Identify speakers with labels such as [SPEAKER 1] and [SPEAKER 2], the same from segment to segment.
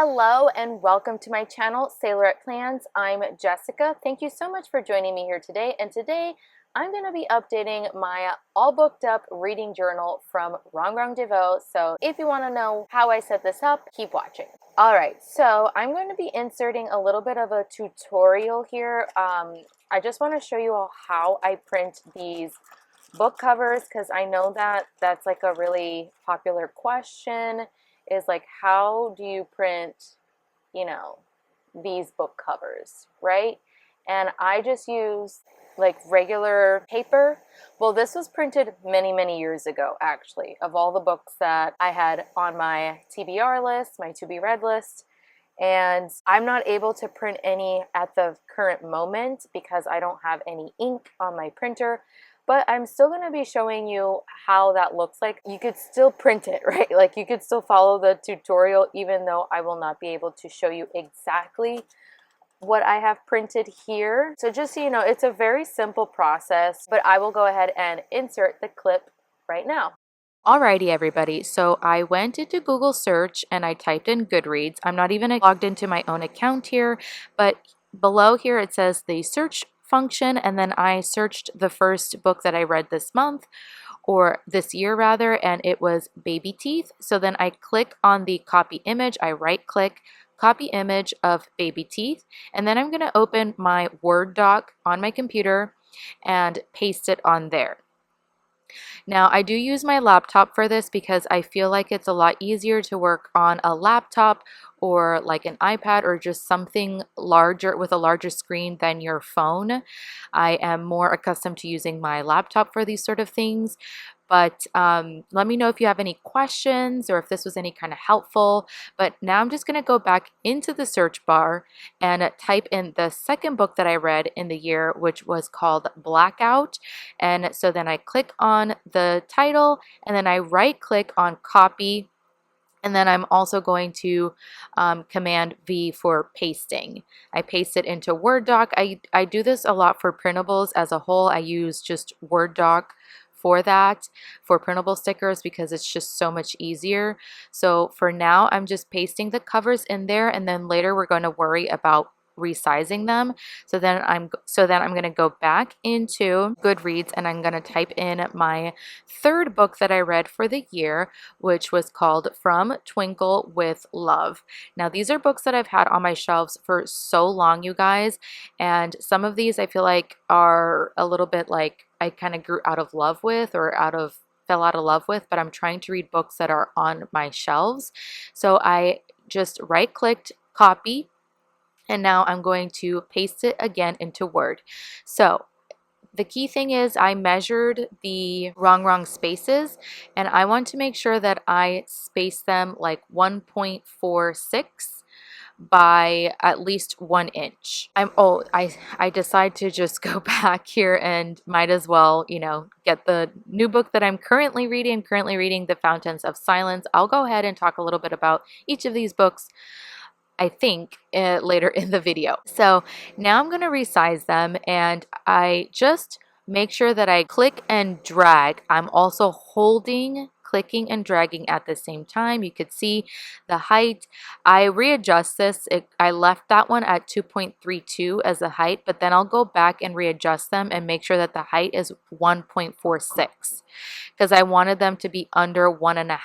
[SPEAKER 1] Hello and welcome to my channel, Sailorette.Plans. I'm Jessica. Thank you so much for joining me here today. And today I'm going to be updating my all booked up reading journal from Rongrong Bookworm. So if you want to know how I set this up, keep watching. Alright, so I'm going to be inserting a little bit of a tutorial here. I just want to show you all how I print these book covers because I know that that's like a really popular question. Is like, how do you print, these book covers, right? And I just use like regular paper. Well, this was printed many years ago, actually, of all the books that I had on my TBR list, my to be read list. And I'm not able to print any at the current moment because I don't have any ink on my printer. But I'm still going to be showing you how that looks like. You could still print it, right? Like you could still follow the tutorial even though I will not be able to show you exactly what I have printed here. So just so you know, it's a very simple process, but I will go ahead and insert the clip right now. Alrighty everybody, so I went into Google search and I typed in Goodreads. I'm not even logged into my own account here, but below here it says the search function, and then I searched the first book that I read this month, or this year rather, and it was Baby Teeth. So then I click on the copy image, I right click, copy image of Baby Teeth, and then I'm going to open my Word doc on my computer and paste it on there. Now, I do use my laptop for this because I feel like it's a lot easier to work on a laptop or like an iPad or just something larger with a larger screen than your phone. I am more accustomed to using my laptop for these sort of things. But let me know if you have any questions or if this was any kind of helpful. But now I'm just going to go back into the search bar and type in the second book that I read in the year, which was called Blackout. And so then I click on the title and then I right click on copy. And then I'm also going to Command V for pasting. I paste it into Word doc. I do this a lot for printables as a whole. I use just Word doc for that, for printable stickers, because it's just so much easier. So for now, I'm just pasting the covers in there, and then later we're going to worry about resizing them. So then I'm going to go back into Goodreads and I'm going to type in my third book that I read for the year, which was called From Twinkle with Love. Now these are books that I've had on my shelves for so long, you guys, and some of these I feel like are a little bit like I kind of grew out of love with or fell out of love with, but I'm trying to read books that are on my shelves. So I just right clicked copy. And now I'm going to paste it again into Word. So the key thing is I measured the wrong spaces, and I want to make sure that I space them like 1.46 by at least 1 inch. I decide to just go back here and might as well, get the new book that I'm currently reading. The Fountains of Silence. I'll go ahead and talk a little bit about each of these books, I think, later in the video. So now I'm going to resize them, and I just make sure that I click and drag. I'm also clicking and dragging at the same time. You could see the height. I readjust this. I left that one at 2.32 as the height, but then I'll go back and readjust them and make sure that the height is 1.46 because I wanted them to be under 1.5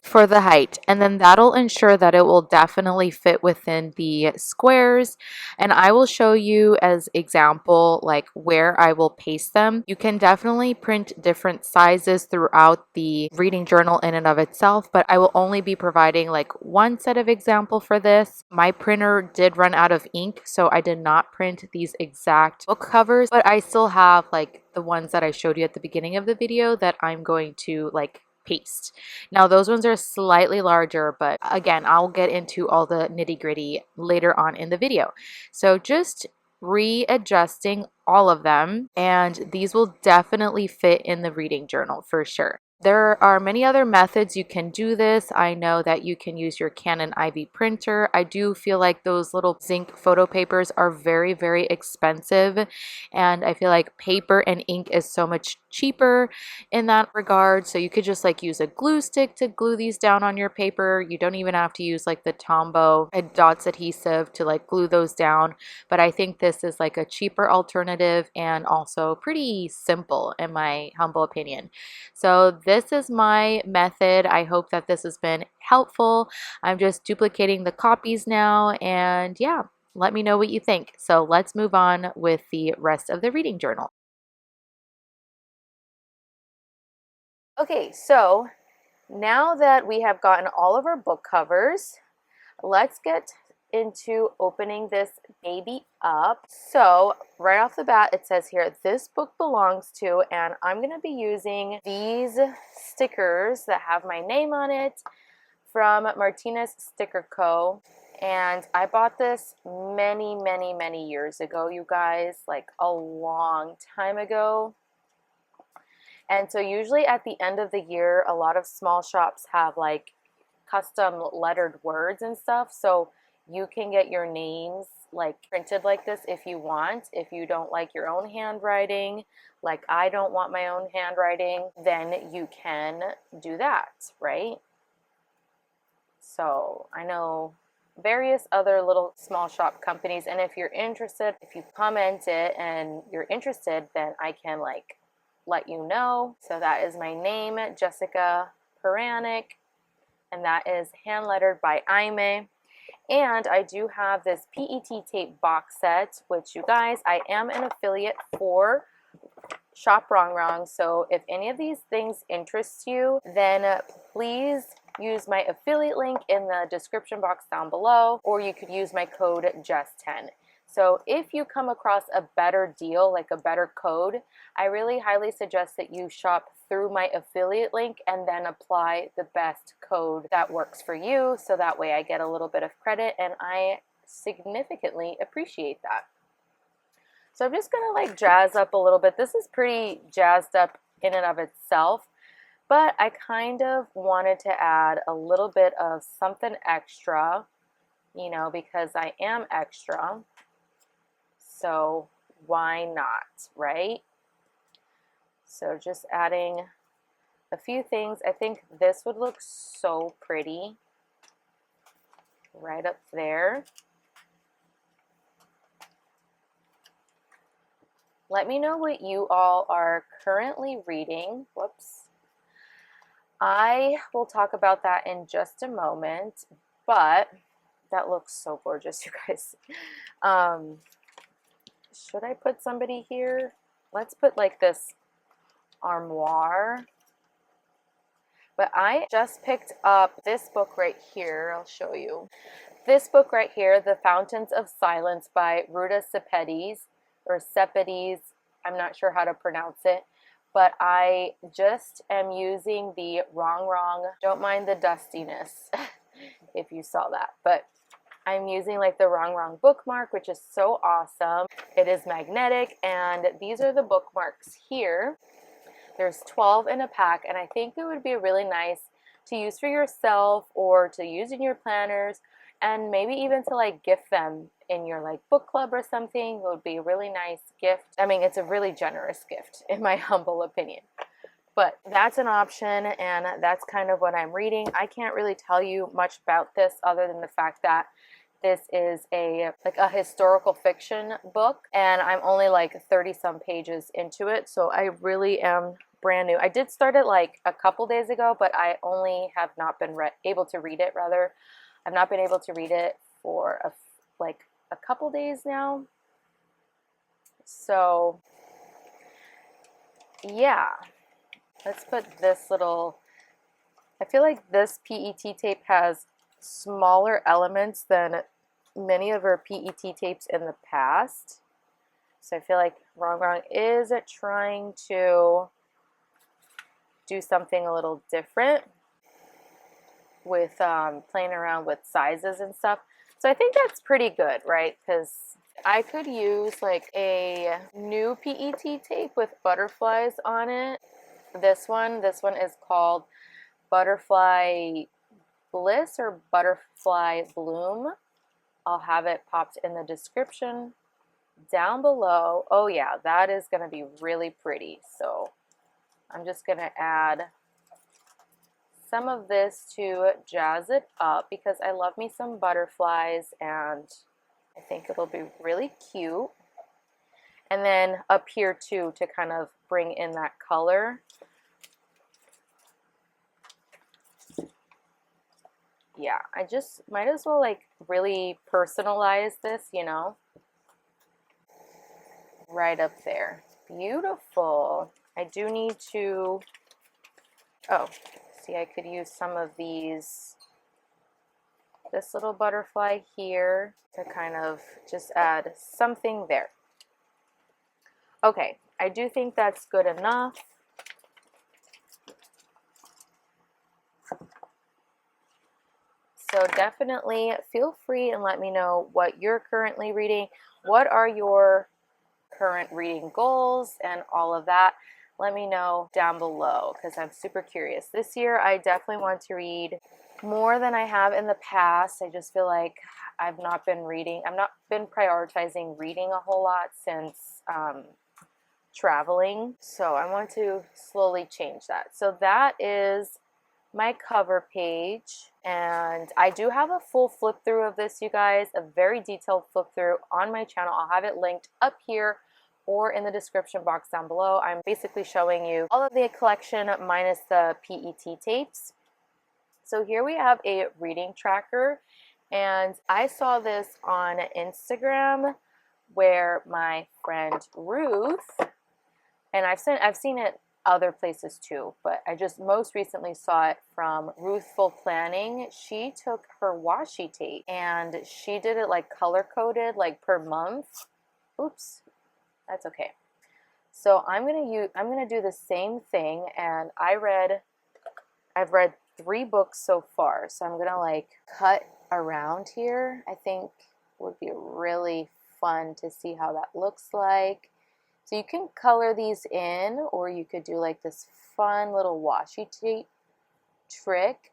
[SPEAKER 1] for the height. And then that'll ensure that it will definitely fit within the squares. And I will show you as example, like where I will paste them. You can definitely print different sizes throughout the reading journal in and of itself, but I will only be providing like one set of example for this. My printer did run out of ink, so I did not print these exact book covers, but I still have like the ones that I showed you at the beginning of the video that I'm going to like paste. Now those ones are slightly larger, but again, I'll get into all the nitty-gritty later on in the video. So just readjusting all of them, and these will definitely fit in the reading journal for sure. There are many other methods you can do this. I know that you can use your Canon IV printer. I do feel like those little zinc photo papers are very expensive, and I feel like paper and ink is so much cheaper in that regard. So you could just like use a glue stick to glue these down on your paper. You don't even have to use like the Tombow and dots adhesive to like glue those down. But I think this is like a cheaper alternative and also pretty simple in my humble opinion. So this is my method. I hope that this has been helpful. I'm just duplicating the copies now, and yeah, let me know what you think. So let's move on with the rest of the reading journal. Okay, so now that we have gotten all of our book covers, let's get into opening this baby up. So right off the bat, it says here, this book belongs to, and I'm going to be using these stickers that have my name on it from Martinez Sticker Co. And I bought this many years ago, you guys, like a long time ago. And so usually at the end of the year, a lot of small shops have like custom lettered words and stuff. So you can get your names like printed like this if you want. If you don't like your own handwriting, like I don't want my own handwriting, then you can do that, right? So I know various other little small shop companies, and if you're interested, if you comment it and you're interested, then I can like let you know. So that is my name, Jessica Paranik, and that is hand lettered by Aime. And I do have this PET tape box set, which you guys, I am an affiliate for Shop Rongrong. So if any of these things interest you, then please use my affiliate link in the description box down below, or you could use my code JESS10. So if you come across a better deal, like a better code, I really highly suggest that you shop through my affiliate link and then apply the best code that works for you. So that way I get a little bit of credit, and I significantly appreciate that. So I'm just gonna like jazz up a little bit. This is pretty jazzed up in and of itself, but I kind of wanted to add a little bit of something extra, you know, because I am extra. So why not, right? So just adding a few things. I think this would look so pretty right up there. Let me know what you all are currently reading. Whoops. I will talk about that in just a moment, but that looks so gorgeous, you guys. Should I put somebody here? Let's put like this armoire. But I just picked up this book right here. I'll show you. This book right here, The Fountains of Silence by Ruta Sepetys, or Sepetys. I'm not sure how to pronounce it. But I just am using the Rongrong, don't mind the dustiness, if you saw that. But I'm using like the Rongrong bookmark, which is so awesome. It is magnetic, and these are the bookmarks here. There's 12 in a pack, and I think it would be really nice to use for yourself or to use in your planners, and maybe even to like gift them in your like book club or something. It would be a really nice gift. I mean, it's a really generous gift in my humble opinion. But that's an option, and that's kind of what I'm reading. I can't really tell you much about this other than the fact that this is a historical fiction book, and I'm only like 30 some pages into it, so I really am brand new. I did start it like a couple days ago, but I only have not been able to read it, rather. I've not been able to read it for a couple days now. So yeah, let's put this little, I feel like this PET tape has smaller elements than many of our PET tapes in the past. So I feel like Rongrong is trying to do something a little different with playing around with sizes and stuff. So I think that's pretty good, right? Because I could use like a new PET tape with butterflies on it. This one is called Butterfly Bliss or Butterfly Bloom. I'll have it popped in the description down below. Oh yeah, that is going to be really pretty. So I'm just going to add some of this to jazz it up because I love me some butterflies and I think it'll be really cute. And then up here too to kind of bring in that color. Yeah, I just might as well like really personalize this, you know, right up there. Beautiful. I do need to, oh, see, I could use some of these, this little butterfly here to kind of just add something there. Okay, I do think that's good enough. So definitely feel free and let me know what you're currently reading. What are your current reading goals and all of that? Let me know down below because I'm super curious. This year I definitely want to read more than I have in the past. I just feel like I've not been prioritizing reading a whole lot since traveling. So I want to slowly change that. So that is my cover page, and I do have a full flip through of this, you guys, a very detailed flip through on my channel. I'll have it linked up here or in the description box down below. I'm basically showing you all of the collection minus the PET tapes. So here we have a reading tracker, and I saw this on Instagram where my friend Ruth, and I've seen it other places too, but I just most recently saw it from Ruthful Planning. She took her washi tape and she did it like color coded, like per month. Oops, that's okay. So I'm gonna do the same thing, and I've read 3 books so far, so I'm gonna like cut around here. I think would be really fun to see how that looks like. So you can color these in, or you could do like this fun little washi tape trick.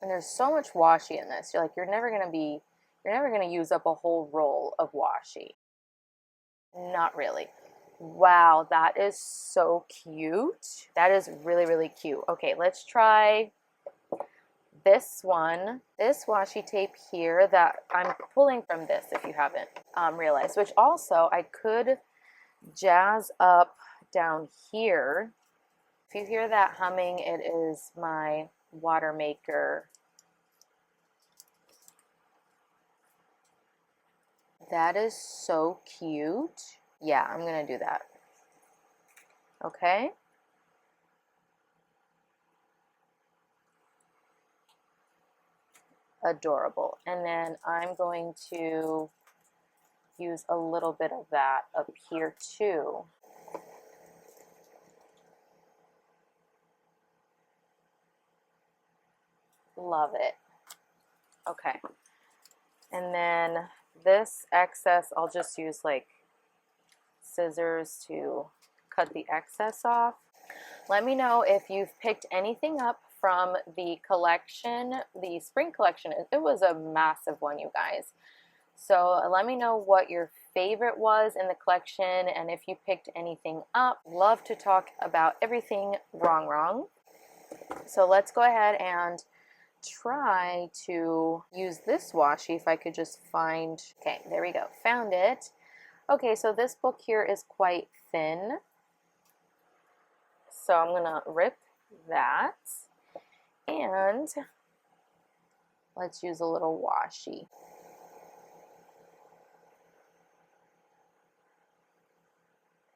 [SPEAKER 1] And there's so much washi in this. You're never gonna use up a whole roll of washi. Not really. Wow, that is so cute. That is really, really cute. Okay, let's try this one. This washi tape here that I'm pulling from this, if you haven't realized, which also I could jazz up down here. If you hear that humming, it is my water maker. That is so cute. Yeah, I'm gonna do that. Okay. Adorable. And then I'm going to use a little bit of that up here too. Love it. Okay. And then this excess, I'll just use like scissors to cut the excess off. Let me know if you've picked anything up from the collection, the spring collection. It was a massive one, you guys. So let me know what your favorite was in the collection and if you picked anything up. Love to talk about everything Rongrong. So let's go ahead and try to use this washi if I could just find, okay, there we go, found it. Okay, so this book here is quite thin. So I'm gonna rip that and let's use a little washi.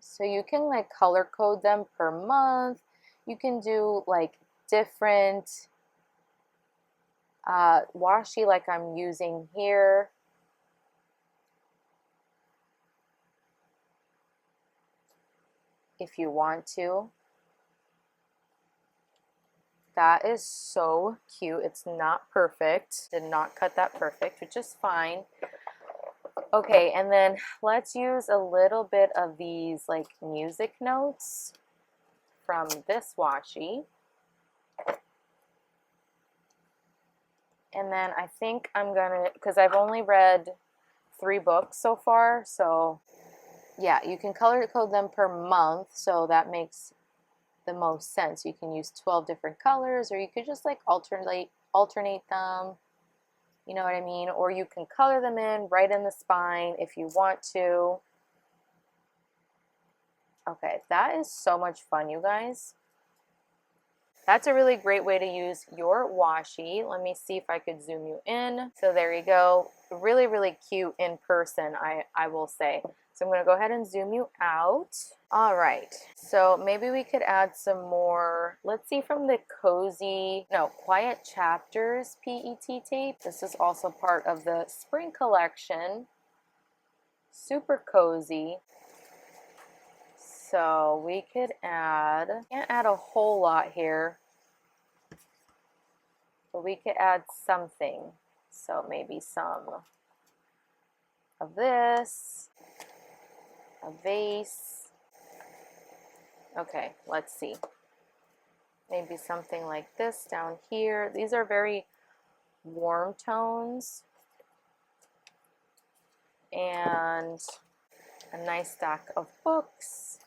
[SPEAKER 1] So you can like color code them per month. You can do like different washi like I'm using here. If you want to. That is so cute. It's not perfect. Did not cut that perfect, which is fine. Okay, and then let's use a little bit of these like music notes from this washi. And then I think I'm gonna, because I've only read 3 books so far, so yeah, you can color code them per month, so that makes the most sense. You can use 12 different colors, or you could just like alternate them, you know what I mean? Or you can color them in right in the spine if you want to. Okay, that is so much fun, you guys. That's a really great way to use your washi. Let me see if I could zoom you in. So there you go. Really, really cute in person, I will say. So I'm going to go ahead and zoom you out. All right, so maybe we could add some more, let's see, from the Quiet Chapters PET tape. This is also part of the spring collection. Super cozy. So we could add, can't add a whole lot here, but we could add something. So maybe some of this, a vase. Okay, let's see. Maybe something like this down here. These are very warm tones. And a nice stack of books.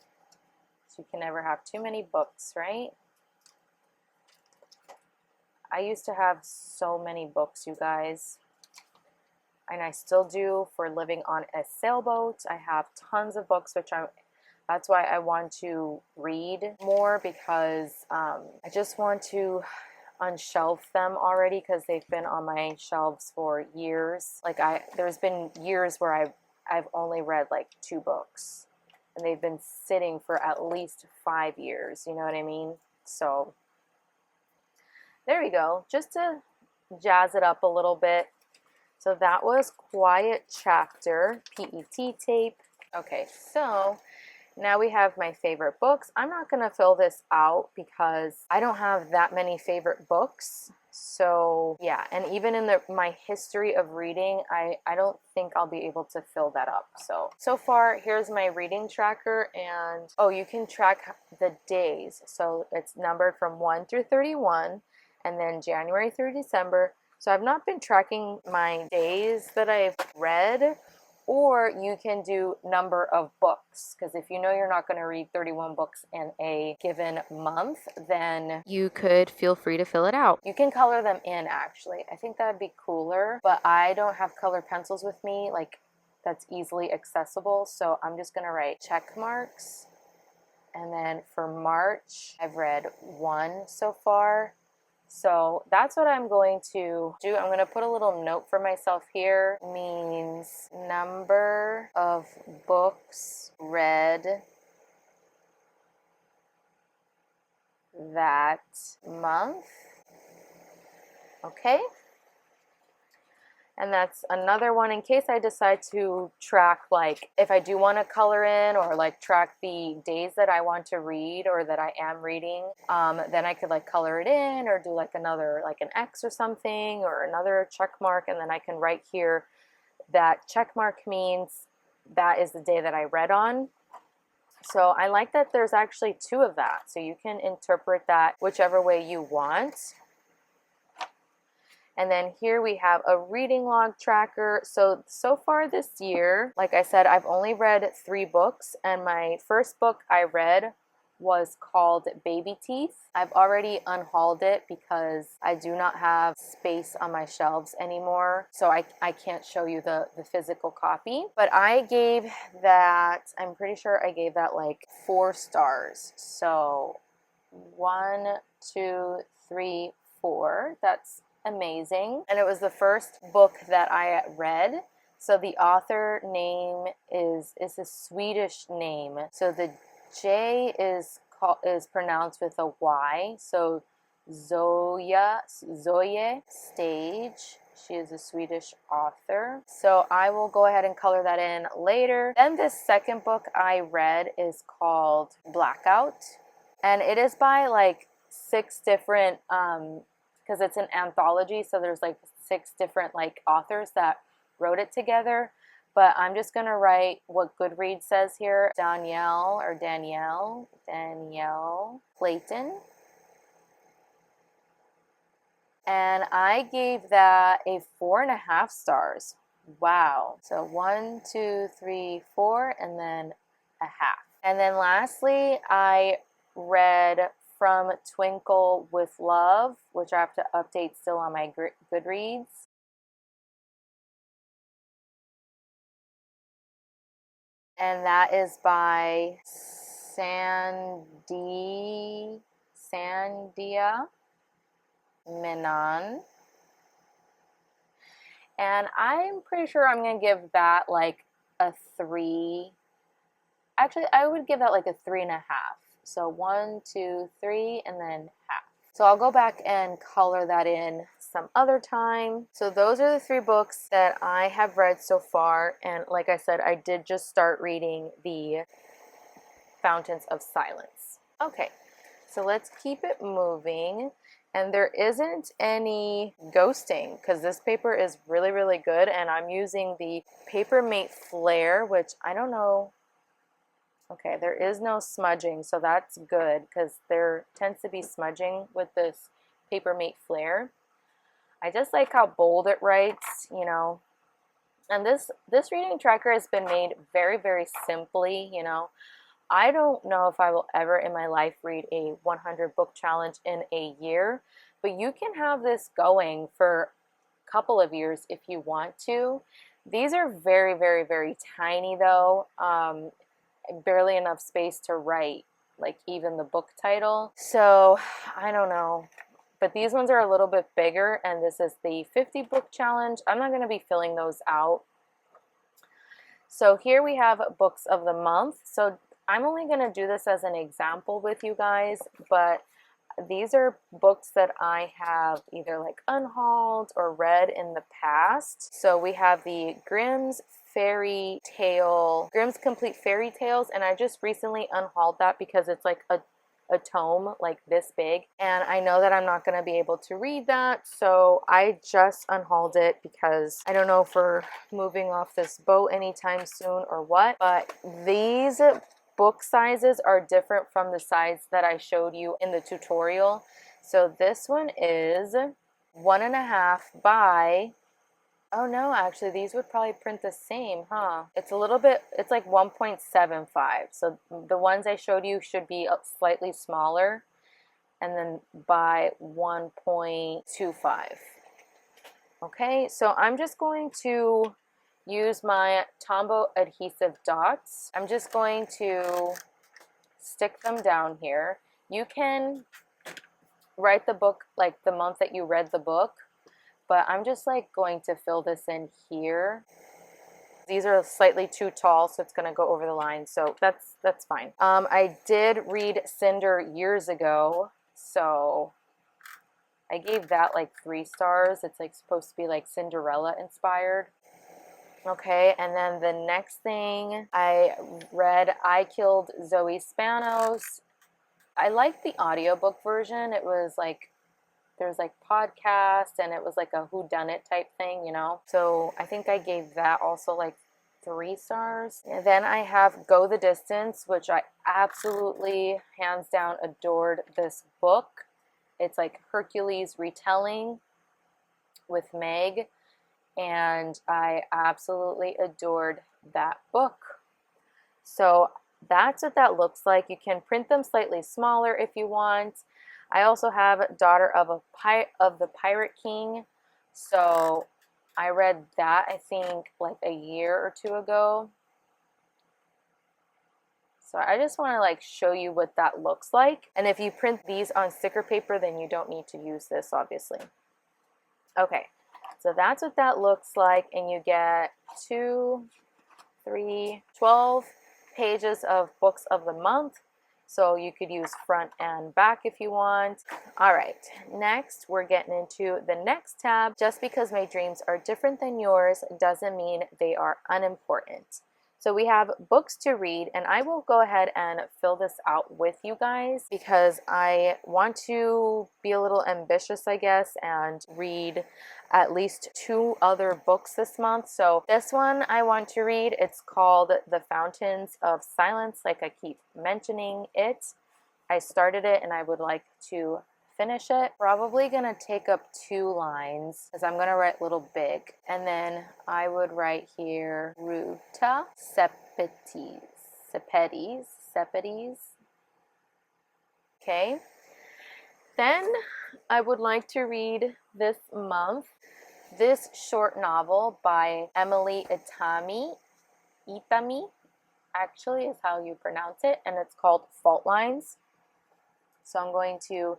[SPEAKER 1] So you can never have too many books, right? I used to have so many books, you guys. And I still do for living on a sailboat. I have tons of books, that's why I want to read more, because I just want to unshelf them already, because they've been on my shelves for years. Like there's been years where I've only read like 2 books, and they've been sitting for at least 5 years, you know what I mean? So there we go, just to jazz it up a little bit. So that was Quiet Chapter PET tape. Okay, so now we have my favorite books. I'm not going to fill this out because I don't have that many favorite books. So yeah, and even in my history of reading, I don't think I'll be able to fill that up. So far, here's my reading tracker, and oh, you can track the days. So it's numbered from 1 through 31, and then January through December. So I've not been tracking my days that I've read, or you can do number of books, because if you know you're not going to read 31 books in a given month, then you could feel free to fill it out. You can color them in, actually. I think that'd be cooler, but I don't have colored pencils with me, like that's easily accessible, so I'm just going to write check marks. And then for March, I've read 1 so far. So that's what I'm going to do. I'm going to put a little note for myself here. Means number of books read that month. Okay. And that's another one in case I decide to track, like if I do want to color in or like track the days that I want to read or that I am reading, then I could like color it in or do like another, like an X or something, or another check mark, and then I can write here that check mark means that is the day that I read on. So I like that there's actually 2 of that, so you can interpret that whichever way you want. And then here we have a reading log tracker. So far this year, like I said, I've only read 3 books, and my first book I read was called Baby Teeth. I've already unhauled it because I do not have space on my shelves anymore, so I can't show you the physical copy. But I gave that, I'm pretty sure I gave that like 4 stars. So 1, 2, 3, 4. That's amazing. And it was the first book that I read. So the author name is a Swedish name. So the J is pronounced with a Y. So Zoe Stage. She is a Swedish author. So I will go ahead and color that in later. Then this second book I read is called Blackout. And it is by like 6 different because it's an anthology, so there's like 6 different like authors that wrote it together. But I'm just gonna write what Goodreads says here. Danielle Clayton. And I gave that a 4.5 stars. Wow. So 1, 2, 3, 4, and then a half. And then lastly, I read From Twinkle with Love, which I have to update still on my Goodreads. And that is by Sandia Menon. And I'm pretty sure I'm going to give that like a 3. Actually, I would give that like a 3.5. So 1, 2, 3, and then half. So I'll go back and color that in some other time. So those are the 3 books that I have read so far. And like I said, I did just start reading the Fountains of Silence. Okay, so let's keep it moving. And there isn't any ghosting because this paper is really, really good. And I'm using the Papermate Flare, which I don't know. Okay, there is no smudging, so that's good because there tends to be smudging with this Papermate Flare. I just like how bold it writes, you know. And this reading tracker has been made very, very simply, you know. I don't know if I will ever in my life read a 100 book challenge in a year, but you can have this going for a couple of years if you want to. These are very, very, very tiny though. Barely enough space to write, like even the book title. So I don't know. But these ones are a little bit bigger, and this is the 50 book challenge. I'm not going to be filling those out. So here we have books of the month. So I'm only going to do this as an example with you guys, but these are books that I have either like unhauled or read in the past. So we have the Grimm's Complete Fairy Tales, and I just recently unhauled that because it's like a tome like this big, and I know that I'm not going to be able to read that, so I just unhauled it because I don't know if we're moving off this boat anytime soon or what, but these book sizes are different from the size that I showed you in the tutorial. So this one is 1.5 by, oh no, actually these would probably print the same, huh? It's a little bit, it's like 1.75. So the ones I showed you should be slightly smaller, and then by 1.25. Okay, so I'm just going to use my Tombow adhesive dots. I'm just going to stick them down here. You can write the book like the month that you read the book, but I'm just like going to fill this in here. These are slightly too tall, so it's going to go over the line, so that's fine. I did read Cinder years ago, so I gave that like 3 stars. It's like supposed to be like Cinderella inspired. Okay, and then the next thing I read, I Killed Zoe Spanos. I liked the audiobook version. It was like, there's like podcast, and it was like a whodunit type thing, you know? So I think I gave that also like 3 stars. And then I have Go the Distance, which I absolutely, hands down, adored this book. It's like Hercules retelling with Meg, and I absolutely adored that book. So that's what that looks like. You can print them slightly smaller if you want. I also have Daughter of the Pirate King. So I read that, I think, like a year or 2 ago. So I just want to like show you what that looks like. And if you print these on sticker paper, then you don't need to use this, obviously. Okay, so that's what that looks like. And you get 2, 3, 12 pages of books of the month. So you could use front and back if you want. All right, next we're getting into the next tab. Just because my dreams are different than yours doesn't mean they are unimportant. So we have books to read, and I will go ahead and fill this out with you guys because I want to be a little ambitious, I guess, and read at least 2 other books this month. So this one I want to read. It's called The Fountains of Silence, like I keep mentioning it. I started it and I would like to finish it. Probably gonna take up 2 lines because I'm gonna write little big, and then I would write here Ruta Sepetes. Okay. Then I would like to read this month this short novel by Emily Itami actually is how you pronounce it, and it's called Fault Lines. So I'm going to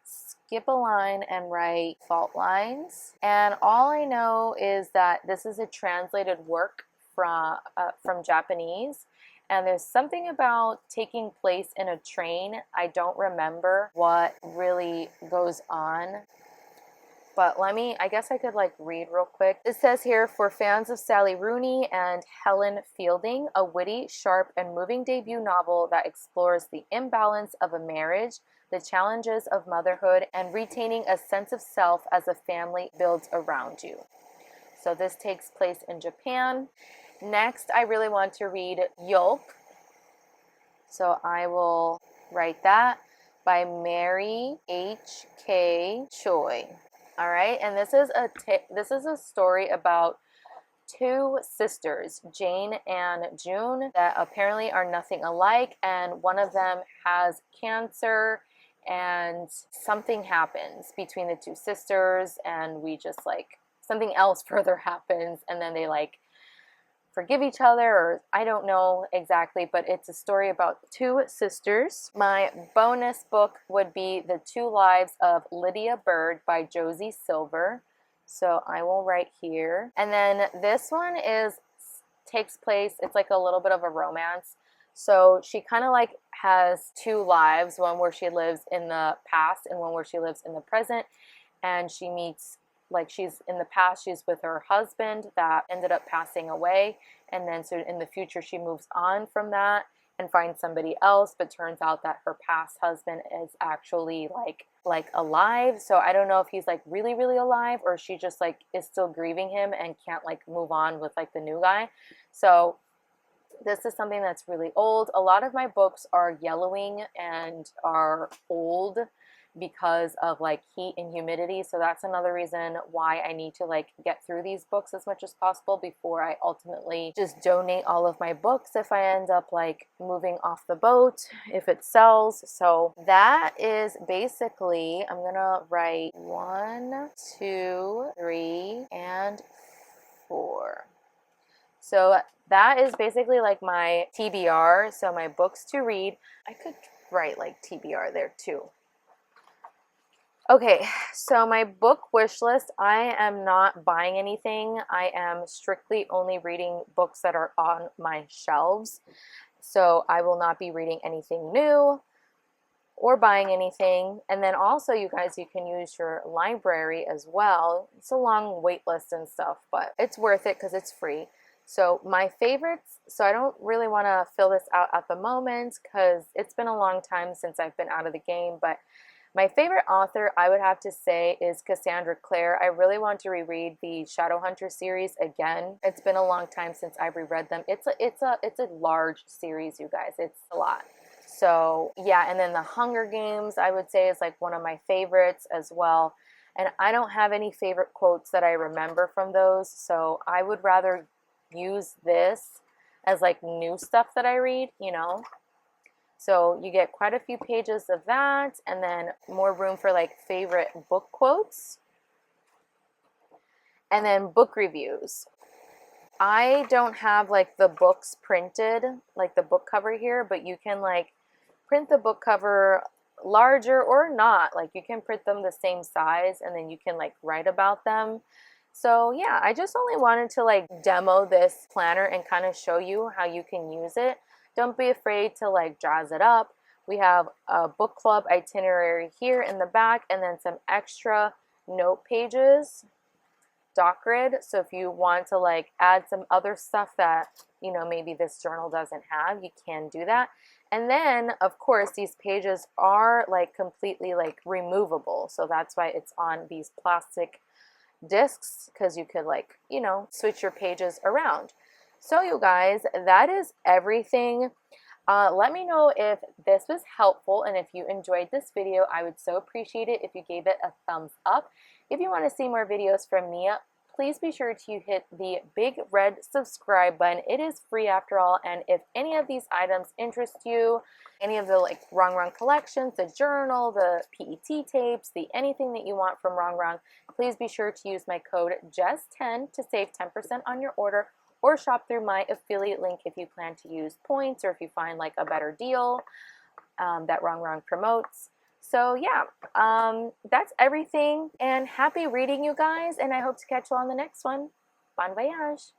[SPEAKER 1] skip a line and write fault lines. And all I know is that this is a translated work from Japanese. And there's something about taking place in a train. I don't remember what really goes on. But I guess I could like read real quick. It says here, for fans of Sally Rooney and Helen Fielding, a witty, sharp, and moving debut novel that explores the imbalance of a marriage, the challenges of motherhood, and retaining a sense of self as a family builds around you. So this takes place in Japan. Next, I really want to read Yolk. So I will write that by Mary H.K. Choi. All right, and this is a story about two sisters, Jane and June, that apparently are nothing alike, and one of them has cancer, and something happens between the two sisters, and we just like something else further happens, and then they like forgive each other, or I don't know exactly, but it's a story about two sisters. My bonus book would be The Two Lives of Lydia Bird by Josie Silver. So I will write here. And then this one takes place, it's like a little bit of a romance. So she kind of like has two lives, one where she lives in the past and one where she lives in the present. And she meets, like, she's in the past, she's with her husband that ended up passing away, and then so in the future she moves on from that and finds somebody else, but turns out that her past husband is actually like alive. So I don't know if he's like really alive, or she just like is still grieving him and can't like move on with like the new guy. So this is something that's really old. A lot of my books are yellowing and are old because of like heat and humidity. So that's another reason why I need to like get through these books as much as possible before I ultimately just donate all of my books if I end up like moving off the boat, if it sells. So that is basically, I'm gonna write 1, 2, 3, and 4. So that is basically like my TBR, so my books to read. I could write like TBR there too. Okay, so my book wish list, I am not buying anything. I am strictly only reading books that are on my shelves. So I will not be reading anything new or buying anything. And then also, you guys, you can use your library as well. It's a long wait list and stuff, but it's worth it because it's free. So my favorites, so I don't really want to fill this out at the moment because it's been a long time since I've been out of the game, but my favorite author, I would have to say, is Cassandra Clare. I really want to reread the Shadowhunter series again. It's been a long time since I've reread them. It's a large series, you guys. It's a lot. So yeah, and then the Hunger Games, I would say, is like one of my favorites as well. And I don't have any favorite quotes that I remember from those, so I would rather use this as like new stuff that I read, you know. So you get quite a few pages of that, and then more room for like favorite book quotes, and then book reviews. I don't have like the books printed, like the book cover here, but you can like print the book cover larger or not. Like you can print them the same size, and then you can like write about them. So yeah, I just only wanted to like demo this planner and kind of show you how you can use it. Don't be afraid to like jazz it up. We have a book club itinerary here in the back, and then some extra note pages, doc grid. So if you want to like add some other stuff that, you know, maybe this journal doesn't have, you can do that. And then of course these pages are like completely like removable. So that's why it's on these plastic discs, because you could like, you know, switch your pages around. So you guys, that is everything. Let me know if this was helpful, and if you enjoyed this video, I would so appreciate it if you gave it a thumbs up. If you want to see more videos from me, please be sure to hit the big red subscribe button. It is free after all, and if any of these items interest you, any of the like Rongrong collections, the journal, the PET tapes, the anything that you want from Rongrong, please be sure to use my code JESS10 to save 10% on your order, or shop through my affiliate link if you plan to use points or if you find like a better deal that Rongrong promotes. So yeah, that's everything, and happy reading, you guys, and I hope to catch you on the next one. Bon voyage!